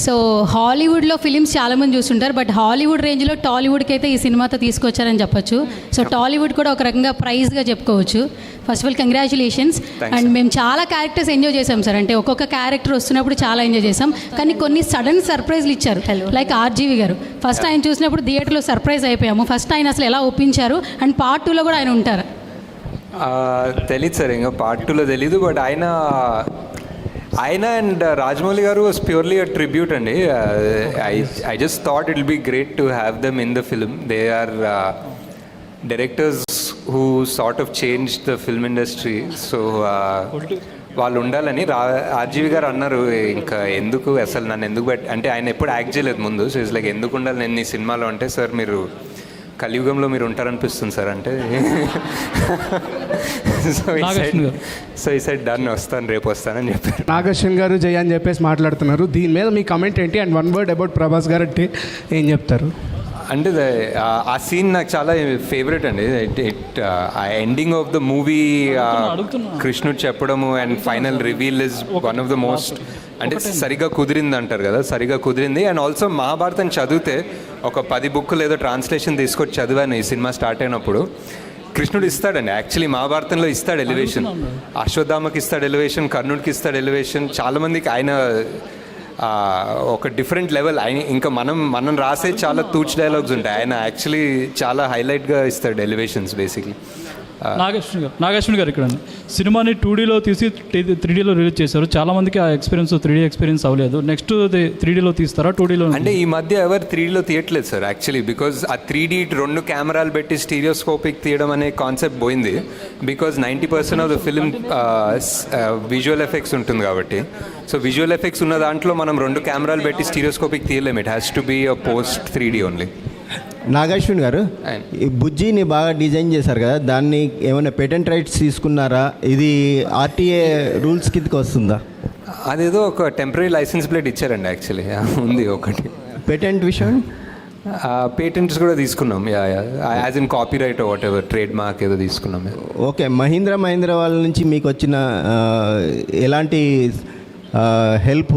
So హాలీవుడ్లో films చాలామంది చూస్తుంటారు, బట్ హాలీవుడ్ రేంజ్లో టాలీవుడ్కి అయితే ఈ సినిమాతో తీసుకొచ్చారని చెప్పొచ్చు. సో టాలీవుడ్ కూడా ఒక రకంగా ప్రైజ్గా చెప్పుకోవచ్చు. First of all congratulations. And మేము చాలా క్యారెక్టర్స్ ఎంజాయ్ చేసాం సార్. అంటే ఒక్కొక్క క్యారెక్టర్ వస్తున్నప్పుడు చాలా ఎంజాయ్ చేసాం, కానీ కొన్ని సడన్ సర్ప్రైజ్లు ఇచ్చారు. లైక్ ఆర్జీవి గారు ఫస్ట్ ఆయన చూసినప్పుడు థియేటర్లో సర్ప్రైజ్ అయిపోయాము. ఫస్ట్ ఆయన అసలు ఎలా ఒప్పించారు, అండ్ పార్ట్ 2లో కూడా ఆయన ఉంటారు. తెలీదు సార్, ఇంకా పార్ట్ 2లో తెలీదు. బట్ ఆయన అండ్ రాజమౌళి గారు వాజ్ ప్యూర్లీ అ ట్రిబ్యూట్ అండి. I just thought it will be great to have them in the film. They are directors who sort of change the film industry. So వాళ్ళు ఉండాలని RGV గారు అన్నారు. ఇంకా ఎందుకు అసలు నన్ను ఎందుకు అంటే ఆయన ఎప్పుడు యాక్ట్ చేయలేదు ముందు. సో ఇట్స్ లైక్ ఎందుకు ఉండాలి నేను ఈ సినిమాలో అంటే, సార్ మీరు కలియుగంలో మీరు ఉంటారనిపిస్తుంది సార్ అంటే. సో ఈ సైడ్ డన్, వస్తాను రేపు వస్తానని చెప్పారు. నాగశ్వన్ గారు జయ అని చెప్పేసి మాట్లాడుతున్నారు. దీని మీద మీ కమెంట్ ఏంటి? And one word about Prabhas గారు అంటే ఏం చెప్తారు? అంటే ఆ సీన్ నాకు చాలా ఫేవరెట్ అండి. ఆ ఎండింగ్ ఆఫ్ ద మూవీ కృష్ణుడు చెప్పడము and final reveal is one of the most, అంటే సరిగా కుదిరింది అంటారు కదా, సరిగా కుదిరింది. అండ్ ఆల్సో మహాభారతం చదివితే ఒక 10 బుక్కులు ఏదో ట్రాన్స్లేషన్ తీసుకొచ్చి చదివాను ఈ సినిమా స్టార్ట్ అయినప్పుడు. కృష్ణుడు ఇస్తాడండి యాక్చువల్లీ మహాభారతంలో ఇస్తాడు ఎలివేషన్, అశ్వత్థామకి ఇస్తాడు ఎలివేషన్, కర్ణుడికి ఇస్తాడు ఎలివేషన్. చాలామందికి ఆయన ఒక డిఫరెంట్ లెవెల్. ఆయన ఇంకా మనం రాసే చాలా తూచ్ డైలాగ్స్ ఉంటాయి, ఆయన యాక్చువల్లీ చాలా హైలైట్గా ఇస్తాడు ఎలివేషన్స్ బేసిక్లీ. నాగేశ్వన్ గారు ఇక్కడ సినిమాని 2Dలో తీసి 3Dలో రిలీజ్ చేశారు. చాలామందికి ఆ ఎక్స్పీరియన్స్ 3D ఎక్స్పీరియన్స్ అవ్వలేదు. నెక్స్ట్ 3Dలో తీస్తారా 2Dలో? అంటే ఈ మధ్య ఎవరు 3Dలో తీయట్లేదు సార్ యాక్చువల్లీ, బికాజ్ ఆ 3D 2 కెమెరాలు పెట్టి స్టీరియోస్కోపిక్ తీయడం అనే కాన్సెప్ట్ పోయింది. Because 90% of the film visual effects ఉంటుంది కాబట్టి. సో విజువల్ ఎఫెక్ట్స్ ఉన్న దాంట్లో మనం 2 కెమెరాలు పెట్టి స్టీరియోస్కోపిక్ తీయలేము. It has to be a post 3D only. Nag Ashwin గారు, ఈ బుజ్జిని బాగా డిజైన్ చేశారు కదా, దాన్ని ఏమైనా పేటెంట్ రైట్స్ తీసుకున్నారా? ఇది ఆర్టీఏ రూల్స్ కిందకి వస్తుందా? అదేదో ఒక టెంపరీ లైసెన్స్ ప్లేట్ ఇచ్చారండి యాక్చువల్లీ, ఉంది ఒకటి. పేటెంట్ విషయం పేటెంట్స్ కూడా తీసుకున్నాం, as in copy right what ever, trade mark ఏదో తీసుకున్నాం. ఓకే. మహీంద్రా వాళ్ళ నుంచి మీకు వచ్చిన ఎలాంటి హెల్ప్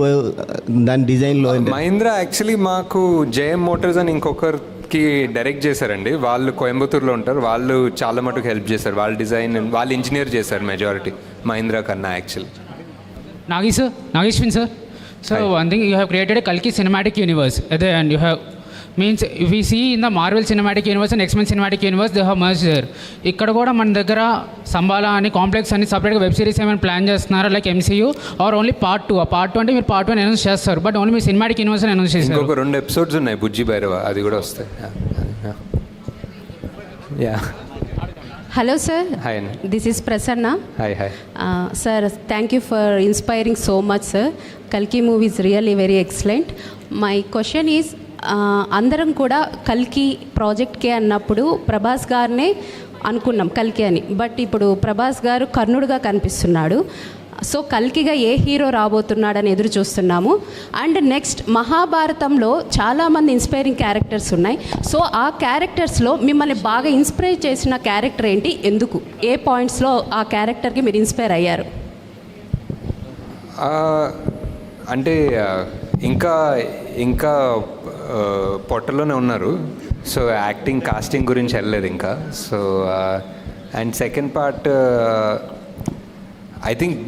దాని డిజైన్లో? మహీంద్రా యాక్చువల్లీ మాకు జేఎం మోటార్స్ అని ఇంకొకరికి డైరెక్ట్ చేశారండి. వాళ్ళు కోయంబత్తూరులో ఉంటారు. వాళ్ళు చాలా మటుకు హెల్ప్ చేశారు. వాళ్ళ డిజైన్ వాళ్ళు ఇంజనీర్ చేశారు మెజారిటీ మహీంద్రా కన్నా actually. Nageshwin sir. So one thing, you have created a Kalki cinematic universe, and you have means if we see in the Marvel cinematic universe and X-Men cinematic universe, they have merged there. ఇక్కడ కూడా మన దగ్గర సంబాలా అని complex అని సపరేట్గా web series ఏమైనా plan చేస్తున్నారా like MCU or only part 2? ఆ పార్ట్ 2 అంటే మీరు పార్ట్ 1 అనౌన్స్ చేస్తారు, బట్ ఓన్లీ మీరు సినిమాటిక్ యూనివర్స్ అనౌన్స్ చేస్తారు. ఇంకొక 2 ఎపిసోడ్స్ ఉన్నాయి బుజ్జి భైరవ, అది కూడా వస్తాయి. Yeah. Hello sir. Hi. This is Prasanna. Hi. Sir, thank you for inspiring so much sir. Kalki movie is really very excellent. My question is, అందరం కూడా కల్కి ప్రాజెక్ట్కే అన్నప్పుడు ప్రభాస్ గారినే అనుకున్నాం కల్కి అని, బట్ ఇప్పుడు ప్రభాస్ గారు కర్ణుడుగా కనిపిస్తున్నాడు. సో కల్కిగా ఏ హీరో రాబోతున్నాడని ఎదురు చూస్తున్నాము. అండ్ నెక్స్ట్ మహాభారతంలో చాలామంది ఇన్స్పైరింగ్ క్యారెక్టర్స్ ఉన్నాయి. సో ఆ క్యారెక్టర్స్లో మిమ్మల్ని బాగా ఇన్స్పైర్ చేసిన క్యారెక్టర్ ఏంటి, ఎందుకు, ఏ పాయింట్స్లో ఆ క్యారెక్టర్కి మీరు ఇన్స్పైర్ అయ్యారు? అంటే ఇంకా పొట్టలోనే ఉన్నారు. సో యాక్టింగ్ కాస్టింగ్ గురించి వెళ్ళలేదు ఇంకా. So and second part I think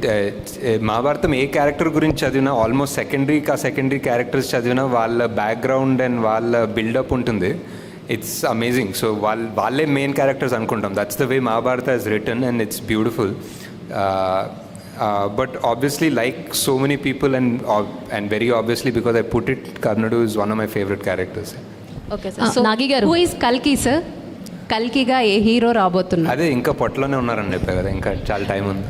Mahabharatam A character గురించి చదివినా ఆల్మోస్ట్ సెకండరీ క్యారెక్టర్స్ చదివినా వాళ్ళ బ్యాక్గ్రౌండ్ అండ్ వాళ్ళ బిల్డప్ ఉంటుంది. It's amazing. సో వాళ్ళే మెయిన్ క్యారెక్టర్స్ అనుకుంటాం. That's the way Mahabharata is return and it's beautiful. But obviously, like so many people, and very obviously because I put it, Karnadu is one of my favorite characters. Okay sir. So Nagi garu, who is Kalki sir? కల్కిగా ఏ hero రాబోతున్నారు? అదే ఇంకా పొట్టలోనే ఉన్నారని చెప్పా కదా, ఇంకా చాలా టైం ఉంది.